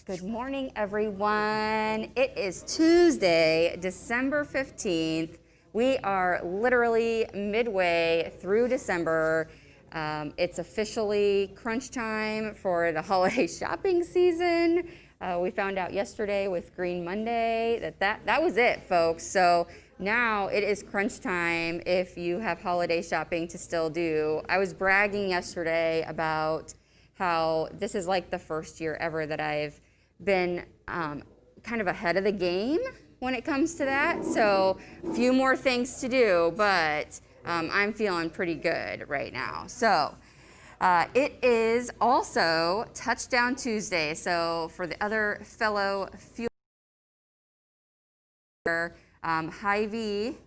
Good morning, everyone. It is Tuesday, December 15th. We are literally midway through December. It's officially crunch time for the holiday shopping season. We found out yesterday with Green Monday that was it, folks. So now it is crunch time if you have holiday shopping to still do. I was bragging yesterday about how this is like the first year ever that I've been kind of ahead of the game when it comes to that. So a few more things to do, but I'm feeling pretty good right now. So it is also Touchdown Tuesday. So for the other fellow fuel, Hy-Vee,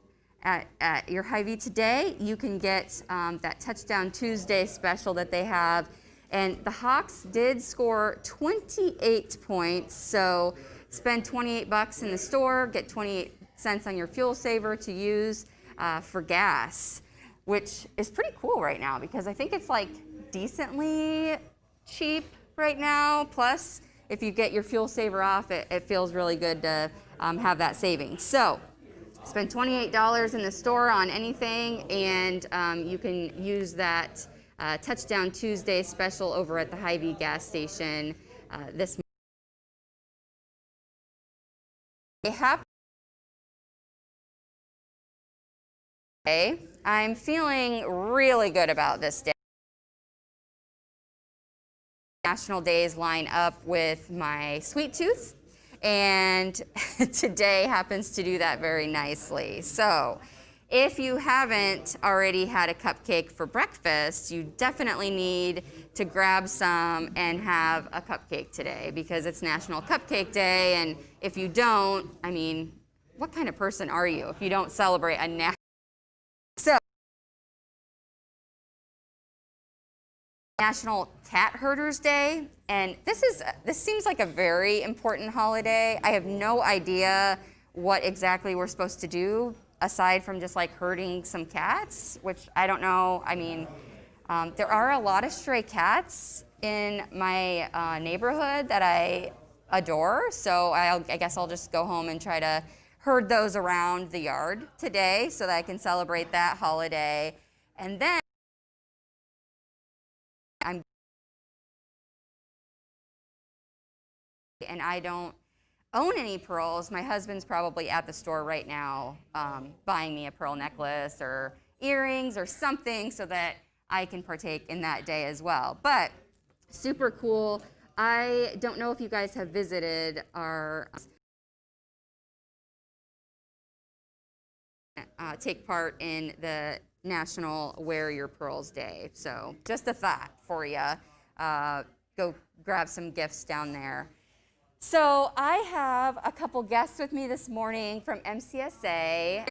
at your Hy-Vee Today, you can get that Touchdown Tuesday special that they have. And the Hawks did score 28 points, so spend 28 bucks in the store, get 28 cents on your fuel saver to use for gas, which is pretty cool right now because I think it's like decently cheap right now. Plus, if you get your fuel saver off, it feels really good to have that savings. So spend $28 in the store on anything, and you can use that Touchdown Tuesday special over at the Hy-Vee gas station this month. I'm feeling really good about this day. National days line up with my sweet tooth, and today happens to do that very nicely. So if you haven't already had a cupcake for breakfast, you definitely need to grab some and have a cupcake today because it's National Cupcake Day. And if you don't, I mean, what kind of person are you if you don't celebrate a national? So, National Cat Herders Day, and this seems like a very important holiday. I have no idea what exactly we're supposed to do aside from just like herding some cats, which I don't know. I mean, there are a lot of stray cats in my neighborhood that I adore, so I guess I'll just go home and try to herd those around the yard today so that I can celebrate that holiday. And then I don't own any pearls. My husband's probably at the store right now buying me a pearl necklace or earrings or something so that I can partake in that day as well. But super cool. I don't know if you guys have visited our take part in the National Wear Your Pearls Day. So just a thought for you. Go grab some gifts down there. So I have a couple guests with me this morning from MCSA.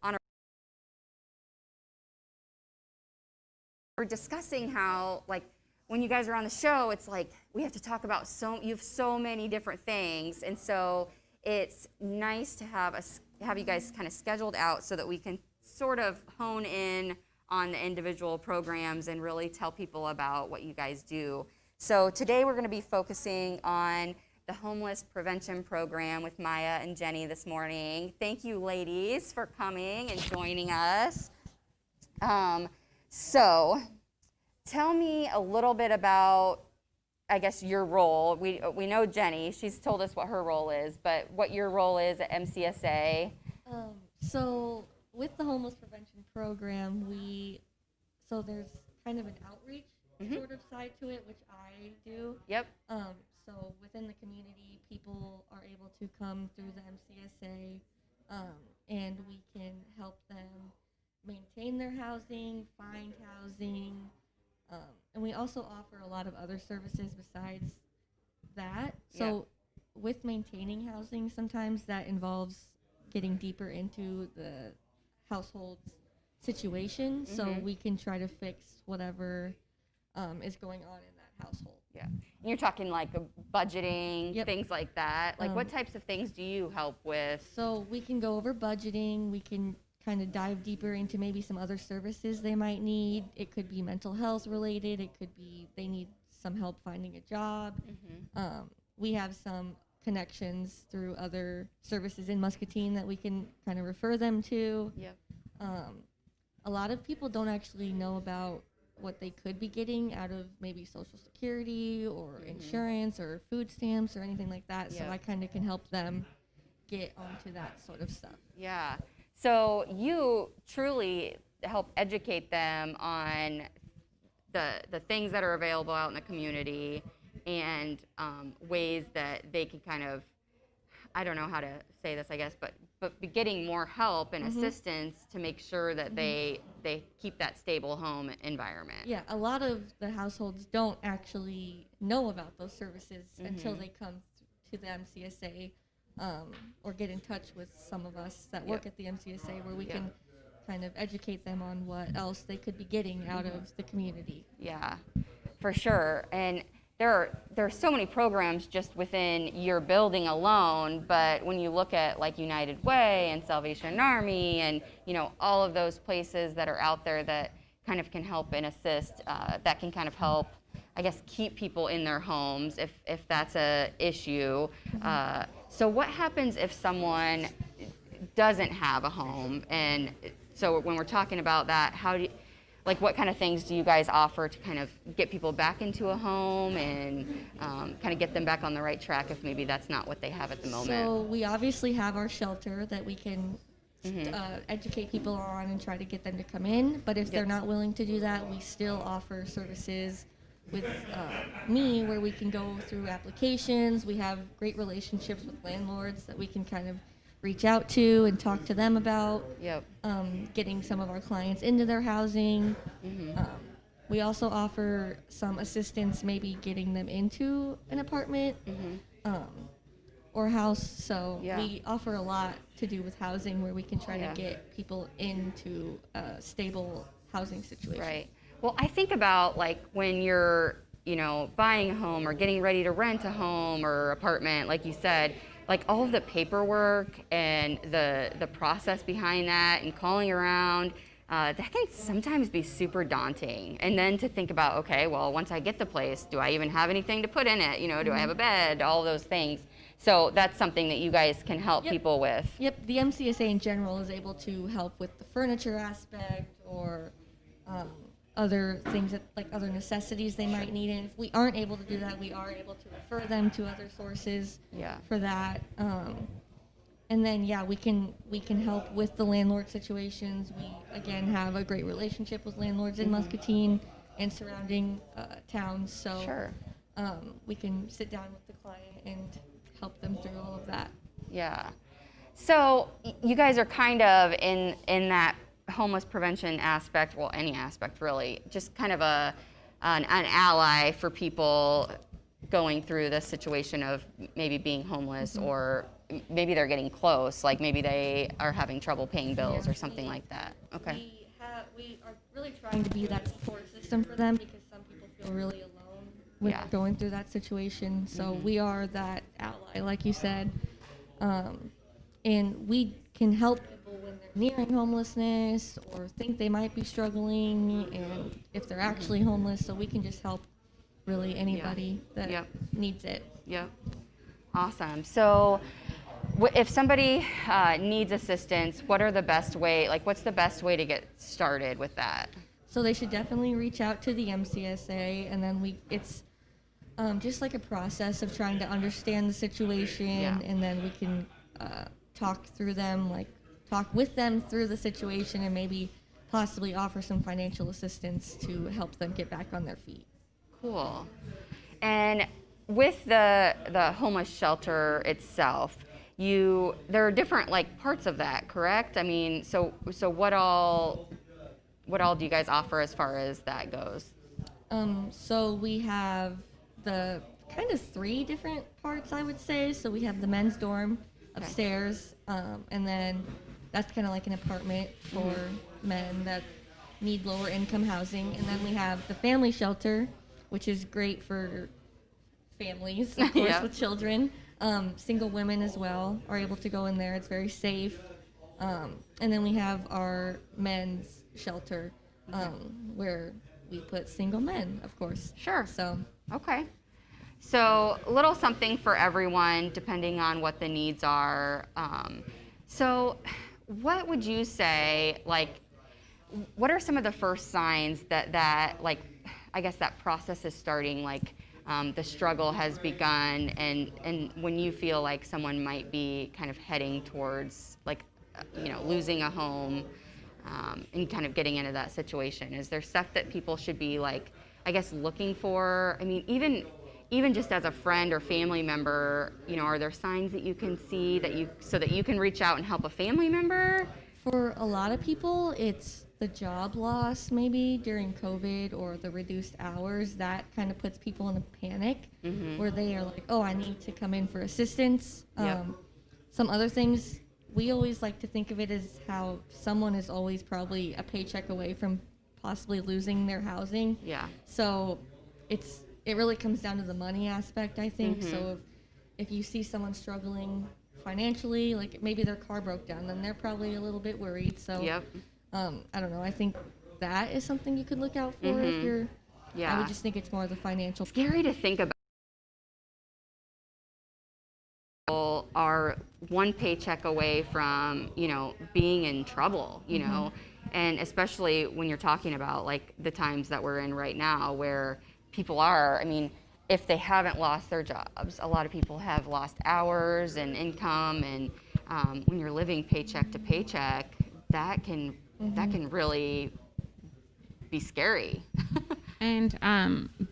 We're discussing how, like, when you guys are on the show, it's like we have to talk about you have so many different things, and so it's nice to have you guys kind of scheduled out so that we can sort of hone in on the individual programs and really tell people about what you guys do. So today we're going to be focusing on the Homeless Prevention Program with Maya and Jenny this morning. Thank you, ladies, for coming and joining us. So tell me a little bit about, I guess, your role. We know Jenny. She's told us what her role is, but what your role is at MCSA. So with the Homeless Prevention Program, so there's kind of an outreach sort of side to it, which I do. Yep. So within the community, people are able to come through the MCSA, and we can help them maintain their housing, find housing, and we also offer a lot of other services besides that. So with maintaining housing, sometimes that involves getting deeper into the household's situation, so we can try to fix whatever is going on in that household. Yeah. And you're talking like budgeting, things like that. Like what types of things do you help with? So we can go over budgeting. We can kind of dive deeper into maybe some other services they might need. It could be mental health related. It could be they need some help finding a job. We have some connections through other services in Muscatine that we can kind of refer them to. Yep. A lot of people don't actually know about what they could be getting out of maybe Social Security or insurance or food stamps or anything like that. So I kind of can help them get onto that sort of stuff. Yeah. So you truly help educate them on the things that are available out in the community and ways that they can kind of, I don't know how to say this, I guess, but be getting more help and assistance to make sure that they keep that stable home environment. Yeah, a lot of the households don't actually know about those services until they come to the MCSA or get in touch with some of us that work at the MCSA where we can kind of educate them on what else they could be getting out of the community. Yeah, for sure. And there are so many programs just within your building alone, but when you look at like United Way and Salvation Army and all of those places that are out there that kind of can help and assist, that can kind of help, I guess, keep people in their homes if that's a issue. So what happens if someone doesn't have a home? And so when we're talking about that, what kind of things do you guys offer to kind of get people back into a home and kind of get them back on the right track if maybe that's not what they have at the moment? So we obviously have our shelter that we can educate people on and try to get them to come in. But if they're not willing to do that, we still offer services with me where we can go through applications. We have great relationships with landlords that we can kind of reach out to and talk to them about getting some of our clients into their housing. We also offer some assistance maybe getting them into an apartment or house. So we offer a lot to do with housing where we can try to get people into a stable housing situation. Right. Well, I think about like when you're, buying a home or getting ready to rent a home or apartment, like you said, like all of the paperwork and the process behind that and calling around, that can sometimes be super daunting. And then to think about, okay, well, once I get the place, do I even have anything to put in it? Do I have a bed? All those things. So that's something that you guys can help people with. Yep, the MCSA in general is able to help with the furniture aspect or other things other necessities they might need. And if we aren't able to do that, we are able to refer them to other sources for that. And then we can help with the landlord situations. We again have a great relationship with landlords in Muscatine and surrounding towns. So we can sit down with the client and help them through all of that. Yeah. So you guys are kind of in that homeless prevention aspect, well, any aspect really, just kind of an ally for people going through this situation of maybe being homeless or maybe they're getting close, like maybe they are having trouble paying bills or something like that. Okay. We are really trying to be that support system for them because some people feel really alone with going through that situation. So we are that ally, like you said, and we can help people when they're nearing homelessness or think they might be struggling, and if they're actually homeless. So we can just help really anybody that needs it. Yep. Awesome. So if somebody needs assistance, what are the best way, what's the best way to get started with that? So they should definitely reach out to the MCSA, and then it's just like a process of trying to understand the situation, and then we can talk with them through the situation and maybe possibly offer some financial assistance to help them get back on their feet. Cool. And with the homeless shelter itself, there are different parts of that, correct? I mean, so what all do you guys offer as far as that goes? So we have the kind of 3 different parts, I would say. So we have the men's dorm upstairs, and then that's kind of like an apartment for men that need lower income housing. And then we have the family shelter, which is great for families, of course, with children. Single women as well are able to go in there. It's very safe. And then we have our men's shelter, where we put single men, of course. Sure. So. Okay. So a little something for everyone, depending on what the needs are. So what would you say, like, what are some of the first signs that like, I guess that process is starting, like the struggle has begun, and when you feel like someone might be kind of heading towards, like, losing a home, and kind of getting into that situation? Is there stuff that people should be, like, I guess, looking for? I mean, even just as a friend or family member, are there signs that you can see so that you can reach out and help a family member? For a lot of people, it's the job loss maybe during COVID or the reduced hours. That kind of puts people in a panic where they are like, oh, I need to come in for assistance. Yep. Some other things, we always like to think of it as how someone is always probably a paycheck away from possibly losing their housing. Yeah. So it really comes down to the money aspect, I think. So if you see someone struggling financially, like maybe their car broke down, then they're probably a little bit worried. So Yep. I don't know. I think that is something you could look out for if you're. Yeah. I would just think it's more the financial. Scary to think about. People are one paycheck away from, being in trouble, and especially when you're talking about, like, the times that we're in right now where people are, I mean, if they haven't lost their jobs, a lot of people have lost hours and income, and when you're living paycheck to paycheck, that can really be scary. And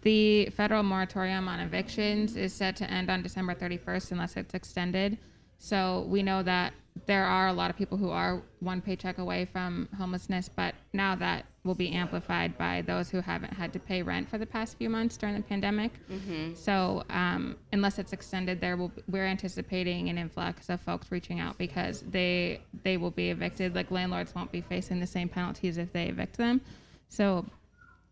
the federal moratorium on evictions is set to end on December 31st unless it's extended. So we know that there are a lot of people who are one paycheck away from homelessness, but now that will be amplified by those who haven't had to pay rent for the past few months during the pandemic. So unless it's extended, we're anticipating an influx of folks reaching out because they will be evicted. Like, landlords won't be facing the same penalties if they evict them. So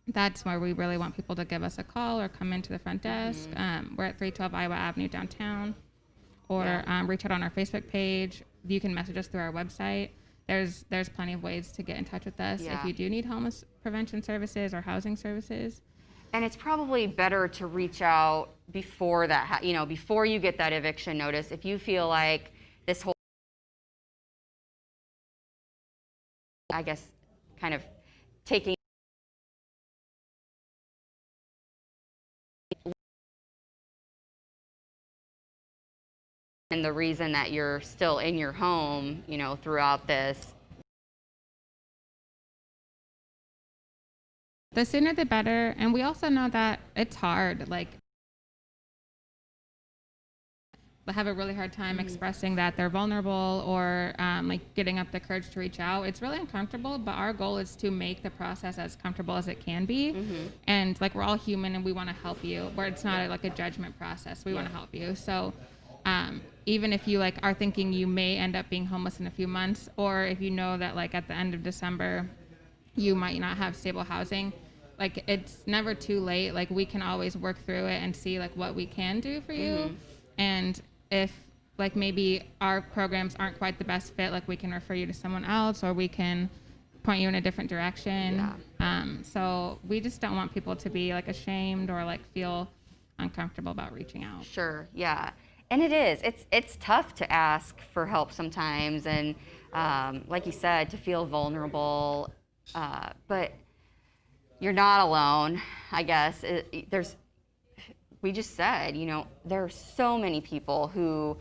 that's where we really want people to give us a call or come into the front desk. We're at 312 Iowa Avenue downtown, or reach out on our Facebook page. You can message us through our website. There's plenty of ways to get in touch with us if you do need homeless prevention services or housing services. And it's probably better to reach out before that, before you get that eviction notice. If you feel like this whole, I guess, kind of taking and the reason that you're still in your home, throughout this. The sooner the better. And we also know that it's hard. Like, they have a really hard time expressing that they're vulnerable or like getting up the courage to reach out. It's really uncomfortable, but our goal is to make the process as comfortable as it can be. And, like, we're all human and we want to help you, where it's not like a judgment process. We want to help you. So even if you, like, are thinking you may end up being homeless in a few months, or if you know that, like, at the end of December you might not have stable housing, like, it's never too late. Like, we can always work through it and see, like, what we can do for you. And if, like, maybe our programs aren't quite the best fit, like, we can refer you to someone else, or we can point you in a different direction. So we just don't want people to be, like, ashamed or, like, feel uncomfortable about reaching out. Sure, yeah. And it's tough to ask for help sometimes, and like you said, to feel vulnerable, but you're not alone, I guess. We just said, there are so many people who,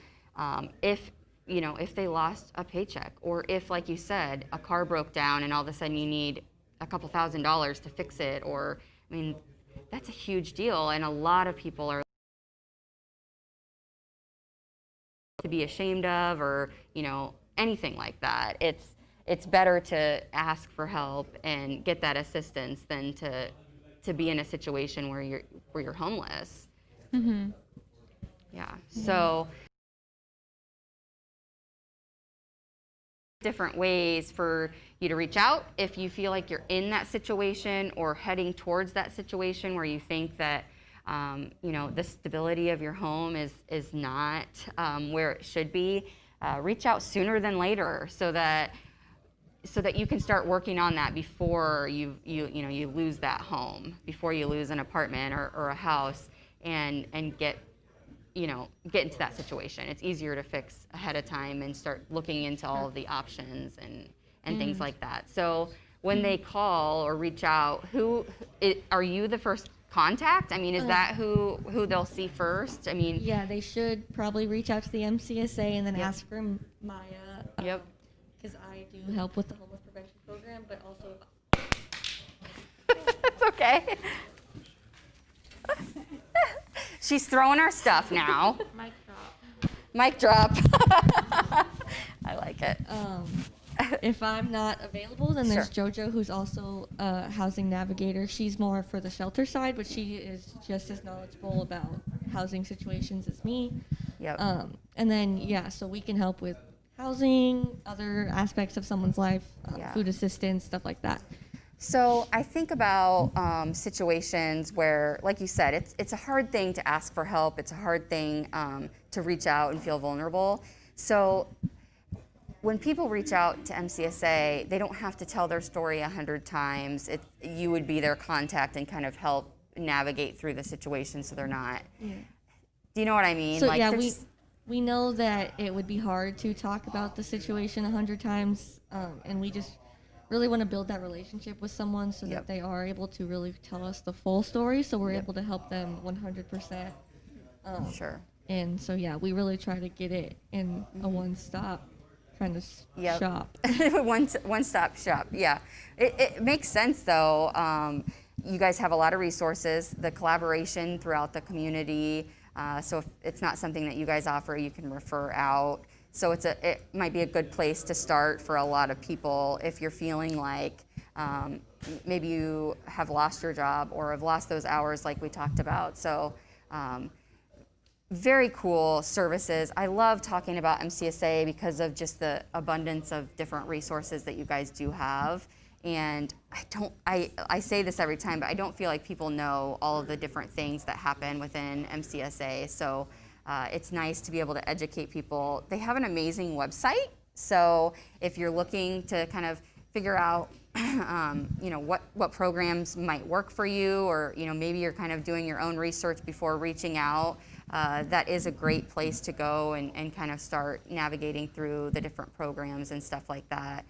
if they lost a paycheck, or if, like you said, a car broke down and all of a sudden you need a couple $1,000s to fix it, or, I mean, that's a huge deal, and a lot of people are to be ashamed of, or anything like that. It's better to ask for help and get that assistance than to be in a situation where you're homeless. So different ways for you to reach out if you feel like you're in that situation or heading towards that situation where you think that the stability of your home is not where it should be. Reach out sooner than later so that you can start working on that before you lose that home, before you lose an apartment or a house. and get get into that situation. It's easier to fix ahead of time and start looking into all of the options and things like that. So when they call or reach out, are you the first contact? I mean, is that who they'll see first? I mean, yeah, they should probably reach out to the MCSA and then Yep. ask for Maya. Yep. Because I do help with the homeless prevention program, but also It's okay. She's throwing our stuff now. Mic drop. Mic drop. I like it. if I'm not available, then there's Sure. JoJo, who's also a housing navigator. She's more for the shelter side, but she is just as knowledgeable about housing situations as me. Yep. And then, yeah, so we can help with housing, other aspects of someone's life, Yeah. food assistance, stuff like that. So I think about situations where, like you said, it's a hard thing to ask for help. It's a hard thing to reach out and feel vulnerable. So when people reach out to MCSA, they don't have to tell their story 100 times. You would be their contact and kind of help navigate through the situation so they're not. Yeah. Do you know what I mean? So Like, yeah, there's- we know that it would be hard to talk about the situation 100 times, and we just really want to build that relationship with someone so Yep. that they are able to really tell us the full story, so we're Yep. able to help them 100%. Sure. And so yeah, we really try to get it in a one-stop kind of Yep. shop. One-stop shop. Yeah, it makes sense though. You guys have a lot of resources, the collaboration throughout the community. So if it's not something that you guys offer, you can refer out. So it might be a good place to start for a lot of people if you're feeling like maybe you have lost your job or have lost those hours like we talked about. So very cool services. I love talking about MCSA because of just the abundance of different resources that you guys do have. And I say this every time, but I don't feel like people know all of the different things that happen within MCSA. So it's nice to be able to educate people. They have an amazing website. So if you're looking to kind of figure out what programs might work for you, or maybe you're kind of doing your own research before reaching out, that is a great place to go and kind of start navigating through the different programs and stuff like that.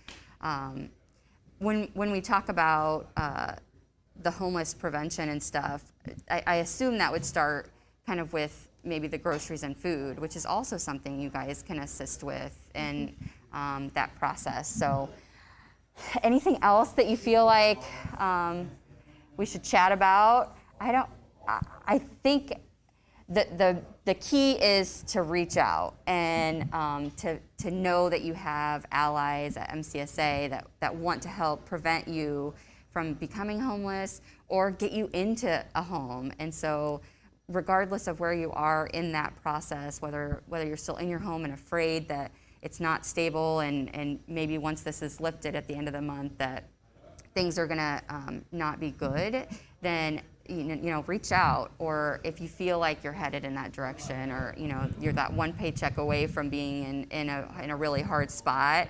When we talk about the homeless prevention and stuff, I assume that would start kind of with maybe the groceries and food, which is also something you guys can assist with in that process. So anything else that you feel like we should chat about? I think the key is to reach out and to know that you have allies at MCSA that want to help prevent you from becoming homeless or get you into a home. And so regardless of where you are in that process, whether you're still in your home and afraid that it's not stable and maybe once this is lifted at the end of the month that things are gonna not be good, then reach out. Or if you feel like you're headed in that direction, or you're that one paycheck away from being in a really hard spot,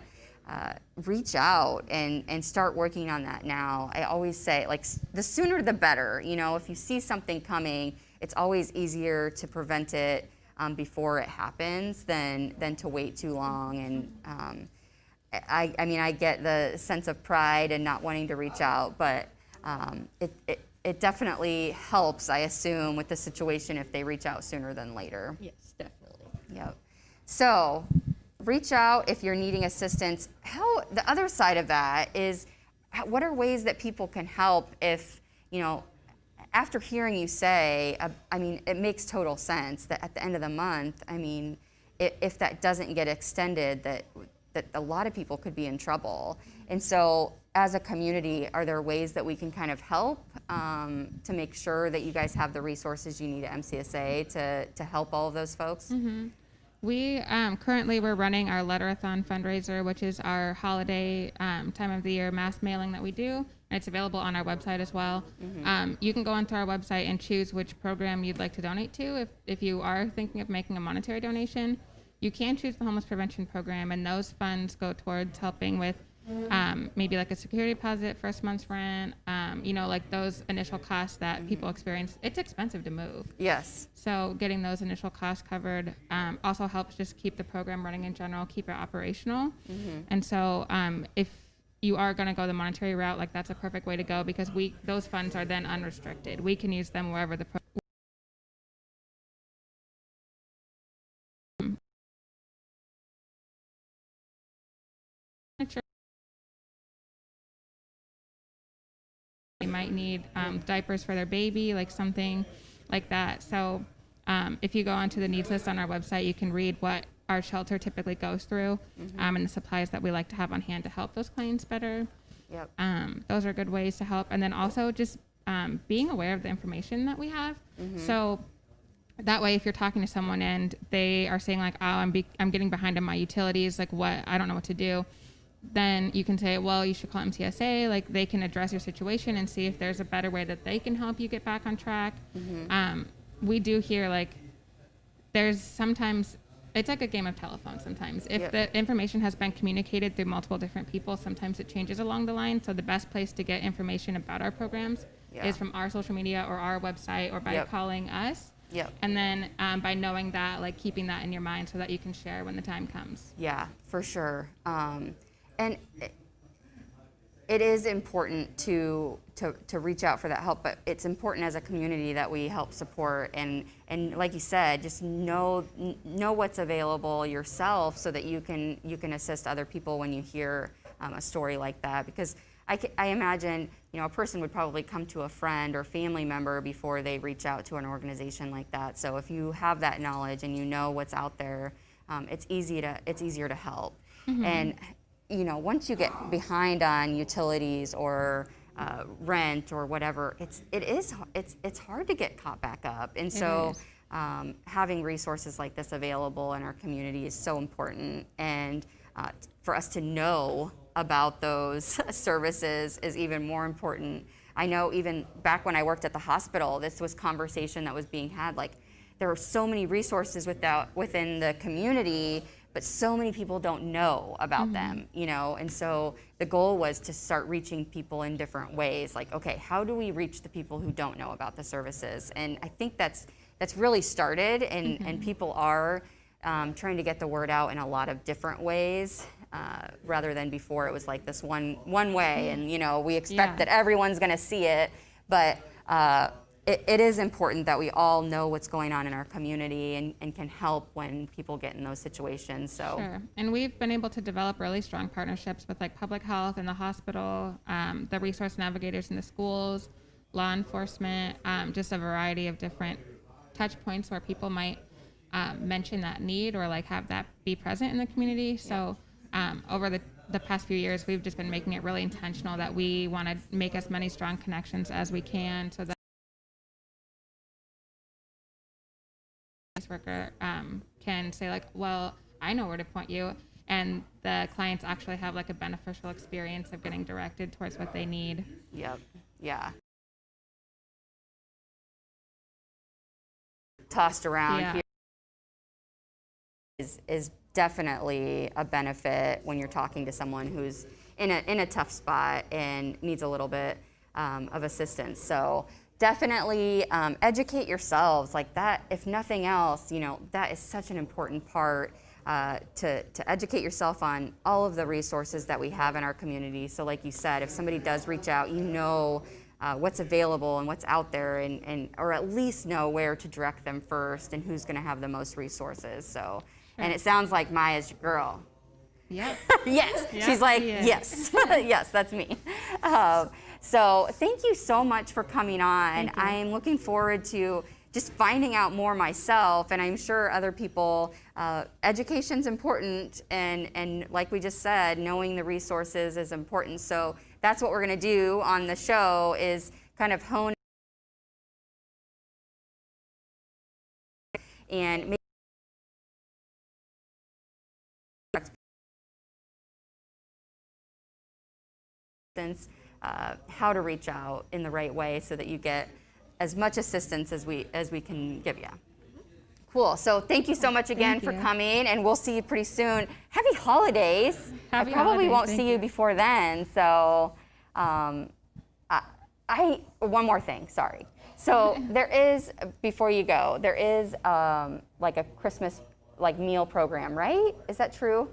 reach out and start working on that now. I always say, like, the sooner the better. If you see something coming, it's always easier to prevent it before it happens than to wait too long. And I get the sense of pride and not wanting to reach out, but it definitely helps, I assume, with the situation if they reach out sooner than later. Yes, definitely. Yep. So reach out if you're needing assistance. The other side of that is, what are ways that people can help if, after hearing you say, it makes total sense that at the end of the month, if that doesn't get extended, that a lot of people could be in trouble. And so as a community, are there ways that we can kind of help to make sure that you guys have the resources you need at MCSA to help all of those folks? Mm-hmm. We currently we're running our Letterathon fundraiser, which is our holiday time of the year mass mailing that we do, and it's available on our website as well. Mm-hmm. You can go onto our website and choose which program you'd like to donate to. If you are thinking of making a monetary donation, you can choose the homeless prevention program, and those funds go towards helping with maybe like a security deposit, first month's rent, like those initial costs that people experience. It's expensive to move. Yes. So getting those initial costs covered also helps just keep the program running in general, keep it operational. And so if you are going to go the monetary route, like that's a perfect way to go, because those funds are then unrestricted. We can use them wherever the they might need diapers for their baby, like something like that. So if you go onto the needs list on our website, you can read what our shelter typically goes through and the supplies that we like to have on hand to help those clients better. Yep. Those are good ways to help. And then also just being aware of the information that we have. So that way, if you're talking to someone and they are saying like, oh, I'm getting behind on my utilities, like what, I don't know what to do, then you can say, well, you should call MTSA. Like they can address your situation and see if there's a better way that they can help you get back on track. We do hear like there's sometimes it's like a game of telephone sometimes. If the information has been communicated through multiple different people, sometimes it changes along the line. So the best place to get information about our programs is from our social media or our website or by calling us. And then by knowing that, like keeping that in your mind so that you can share when the time comes. Yeah, for sure. And it is important to reach out for that help, but it's important as a community that we help support and like you said, just know what's available yourself so that you can assist other people when you hear a story like that. Because I imagine a person would probably come to a friend or family member before they reach out to an organization like that. So if you have that knowledge and you know what's out there, it's easier to help. And once you get behind on utilities or rent or whatever, it's hard to get caught back up. And so having resources like this available in our community is so important. And for us to know about those services is even more important. I know even back when I worked at the hospital, this was conversation that was being had. Like there are so many resources within the community, but so many people don't know about them, and so the goal was to start reaching people in different ways. Like, okay, how do we reach the people who don't know about the services? And I think that's really started, and people are trying to get the word out in a lot of different ways, rather than before it was like this one way, and we expect that everyone's going to see it, but it is important that we all know what's going on in our community and can help when people get in those situations. So sure. And we've been able to develop really strong partnerships with like public health and the hospital, the resource navigators in the schools, law enforcement, just a variety of different touch points where people might mention that need or like have that be present in the community. So over the past few years, we've just been making it really intentional that we want to make as many strong connections as we can so that worker can say like, well, I know where to point you, and the clients actually have like a beneficial experience of getting directed towards what they need. Tossed around here is definitely a benefit when you're talking to someone who's in a tough spot and needs a little bit of assistance. So definitely educate yourselves like that. If nothing else, that is such an important part to educate yourself on all of the resources that we have in our community. So like you said, if somebody does reach out, what's available and what's out there, and or at least know where to direct them first and who's going to have the most resources. So, and it sounds like Maya's your girl. Yep. Yes. Yep. She's like, yes. Yes, that's me. So thank you so much for coming on. I'm looking forward to just finding out more myself, and I'm sure other people. Education's important, and like we just said, knowing the resources is important. So that's what we're going to do on the show, is kind of hone and make how to reach out in the right way so that you get as much assistance as we can give you. Cool. So thank you so much again for coming, and we'll see you pretty soon. Happy holidays. Happy I probably holidays. won't Thank see you before then. So one more thing, sorry. So there is, before you go, there is like a Christmas like meal program, right? Is that true?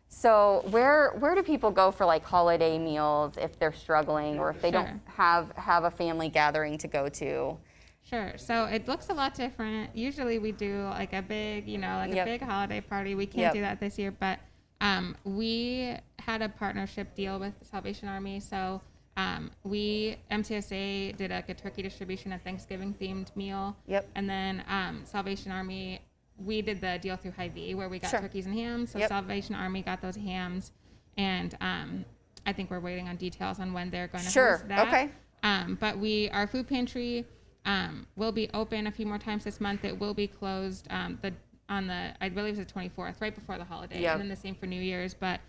So where do people go for like holiday meals if they're struggling or if they don't have a family gathering to go to? Sure. So it looks a lot different. Usually we do like a big, a big holiday party. We can't do that this year, but we had a partnership deal with Salvation Army. So MTSA did like a turkey distribution, a Thanksgiving themed meal. Yep. And then Salvation Army, we did the deal through Hy-Vee where we got turkeys and hams. So Salvation Army got those hams, and I think we're waiting on details on when they're going to host that. Okay. But our food pantry will be open a few more times this month. It will be closed I believe it's the 24th, right before the holiday, and then the same for New Year's. But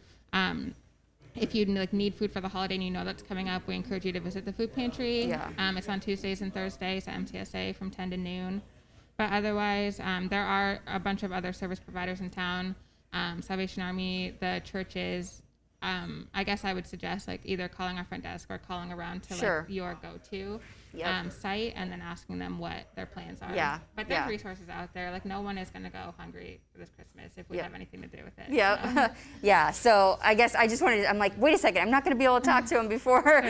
if you need food for the holiday and you know that's coming up, we encourage you to visit the food pantry. It's on Tuesdays and Thursdays at MTSA from 10 to noon. But otherwise, there are a bunch of other service providers in town. Salvation Army, the churches. I guess I would suggest either calling our front desk or calling around to your go-to site and then asking them what their plans are. But there's resources out there. No one is going to go hungry for this Christmas if we have anything to do with it. So I guess I just I'm like, wait a second, I'm not going to be able to talk to them before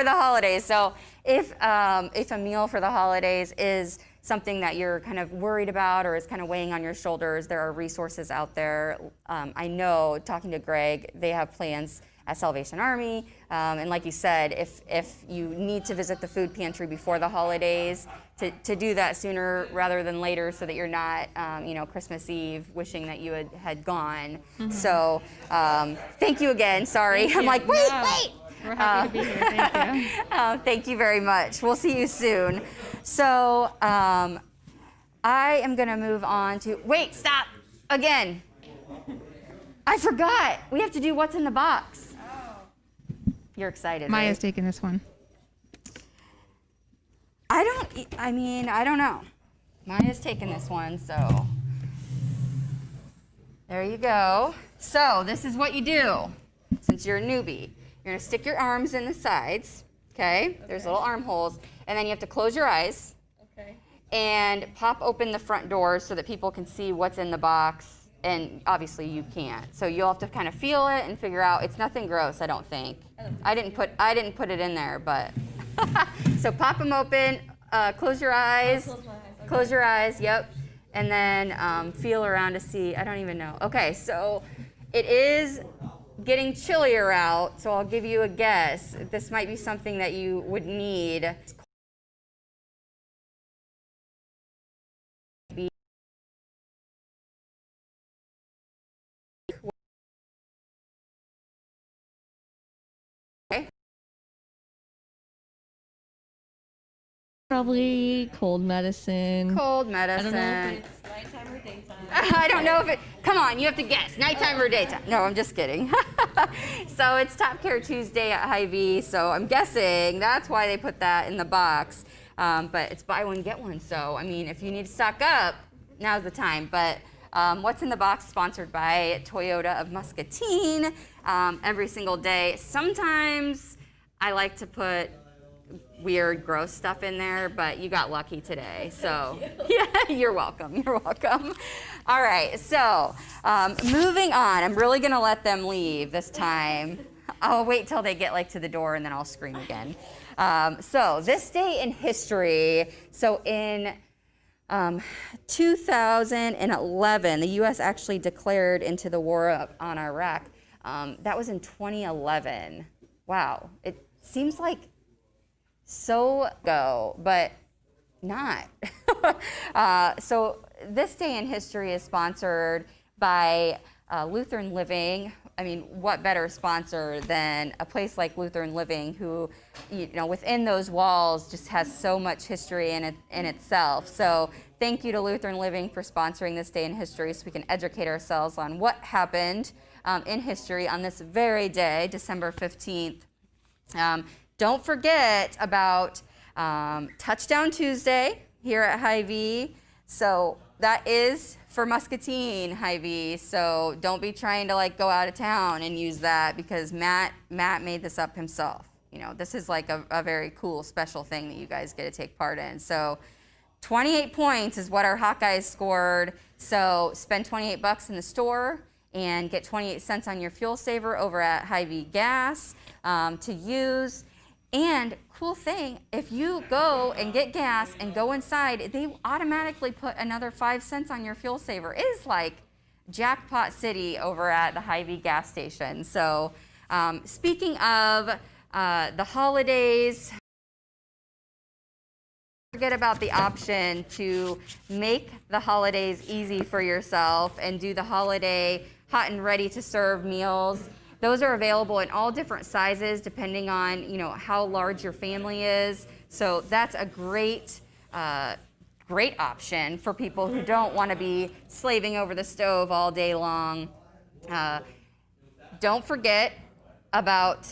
the holidays. So if a meal for the holidays is something that you're kind of worried about or is kind of weighing on your shoulders, there are resources out there. I know, talking to Greg, they have plans at Salvation Army. And like you said, if you need to visit the food pantry before the holidays, to do that sooner rather than later so that you're not, Christmas Eve wishing that you had gone. So thank you again. Sorry. I'm like, wait. We're happy to be here. Thank you. Thank you very much. We'll see you soon. So I am going to move on to, wait, stop, again. I forgot. We have to do what's in the box. You're excited, Maya's right? taking this one. I don't know. Maya's taking this one, so there you go. So this is what you do since you're a newbie. You're going to stick your arms in the sides, okay? There's little armholes. And then you have to close your eyes. Okay. And pop open the front doors so that people can see what's in the box. And obviously you can't. So you'll have to kind of feel it and figure out. It's nothing gross, I don't think. I didn't put it in there, but. So pop them open, close your eyes. Close my eyes. Okay. Close your eyes, yep. And then feel around to see, I don't even know. Okay, so it is getting chillier out, so I'll give you a guess. This might be something that you would need. Okay. Probably cold medicine. Cold medicine. I don't know if it's nighttime or daytime. I don't know if it, come on, you have to guess, nighttime or daytime. No, I'm just kidding. So it's Top Care Tuesday at Hy-Vee, so I'm guessing that's why they put that in the box. But it's buy one, get one. So, if you need to stock up, now's the time. But what's in the box, sponsored by Toyota of Muscatine every single day. Sometimes I like to put weird, gross stuff in there, but you got lucky today. So yeah, you're welcome. You're welcome. All right, so moving on. I'm really gonna let them leave this time. I'll wait till they get to the door and then I'll scream again. So this day in history. So in 2011, the U.S. actually declared into the war on Iraq. That was in 2011. Wow, it seems like so ago, but not. So this day in history is sponsored by Lutheran Living. What better sponsor than a place like Lutheran Living, who, within those walls just has so much history in itself. So thank you to Lutheran Living for sponsoring this day in history so we can educate ourselves on what happened in history on this very day, December 15th. Don't forget about Touchdown Tuesday here at Hy-Vee. So that is for Muscatine, Hy-Vee. So don't be trying to like go out of town and use that, because Matt made this up himself. You know, this is like a very cool special thing that you guys get to take part in. So 28 points is what our Hawkeyes scored. So spend 28 bucks in the store and get 28 cents on your fuel saver over at Hy-Vee Gas to use. And cool thing, if you go and get gas and go inside, they automatically put another 5 cents on your fuel saver. It is like jackpot city over at the Hy-Vee gas station. So speaking of the holidays, forget about the option to make the holidays easy for yourself and do the holiday hot and ready to serve meals. Those are available in all different sizes depending on, you know, how large your family is. So that's a great option for people who don't want to be slaving over the stove all day long. Don't forget about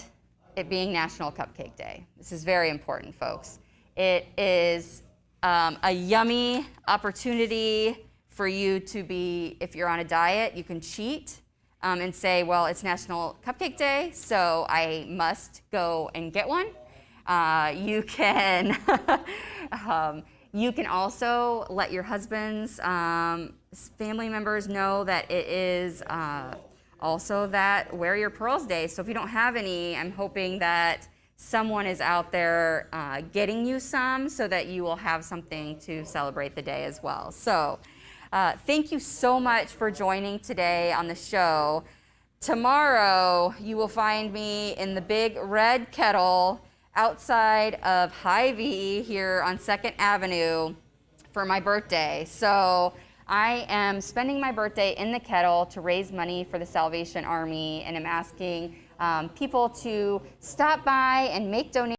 it being National Cupcake Day. This is very important, folks. It is a yummy opportunity for you to be, if you're on a diet, you can cheat and say, well, it's National Cupcake Day, so I must go and get one. You can you can also let your husband's family members know that it is also that Wear Your Pearls Day. So if you don't have any, I'm hoping that someone is out there getting you some so that you will have something to celebrate the day as well. So thank you so much for joining today on the show. Tomorrow, you will find me in the Big Red Kettle outside of Hy-Vee here on 2nd Avenue for my birthday. So I am spending my birthday in the kettle to raise money for the Salvation Army, and I'm asking people to stop by and make donations.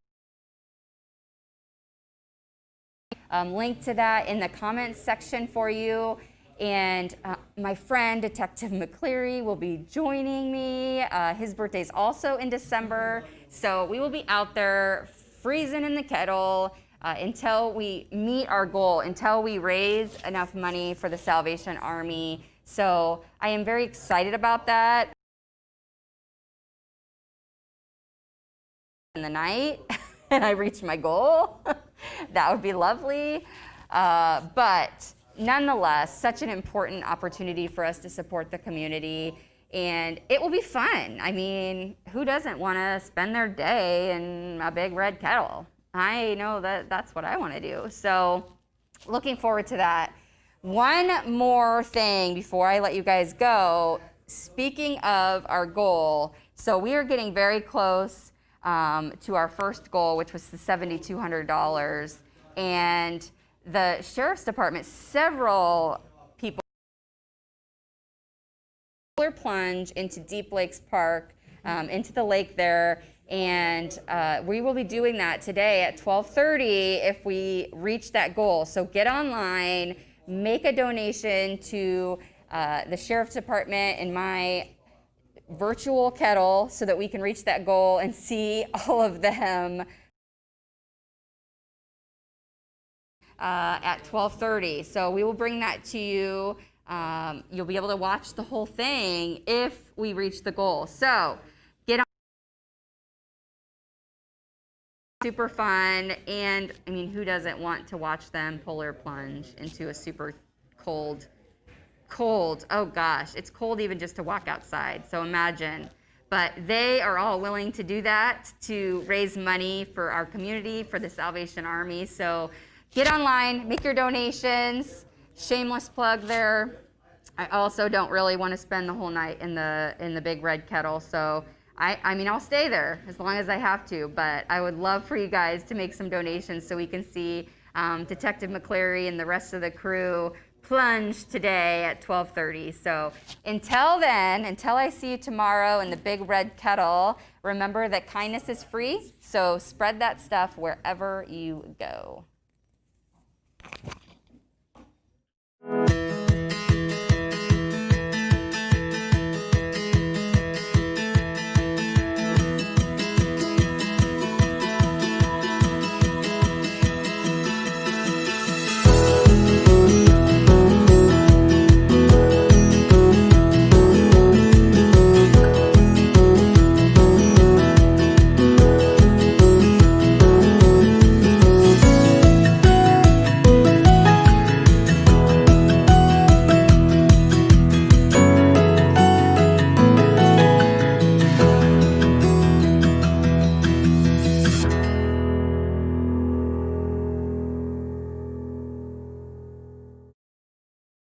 Link to that in the comments section for you. And my friend, Detective McCleary, will be joining me. His birthday is also in December. So we will be out there freezing in the kettle until we meet our goal, until we raise enough money for the Salvation Army. So I am very excited about that. In the night and I reach my goal, that would be lovely. But nonetheless, such an important opportunity for us to support the community, and it will be fun. I mean, who doesn't want to spend their day in a big red kettle? I know that that's what I want to do. So looking forward to that. One more thing before I let you guys go. Speaking of our goal, so we are getting very close to our first goal, which was the $7,200. And the Sheriff's Department, several people plunge into Deep Lakes Park, into the lake there. And we will be doing that today at 12:30 if we reach that goal. So get online, make a donation to the Sheriff's Department in my virtual kettle so that we can reach that goal and see all of them at 12:30. So we will bring that to you. You'll be able to watch the whole thing if we reach the goal. So get on. Super fun. And I mean, who doesn't want to watch them polar plunge into a super cold, oh gosh, it's cold even just to walk outside, so imagine. But they are all willing to do that to raise money for our community, for the Salvation Army. So get online, make your donations. Shameless plug there. I also don't really want to spend the whole night in the big red kettle, so I mean, I'll stay there as long as I have to, but I would love for you guys to make some donations so we can see Detective McCleary and the rest of the crew plunge today at 12:30. So until then, until I see you tomorrow in the big red kettle, remember that kindness is free, so spread that stuff wherever you go.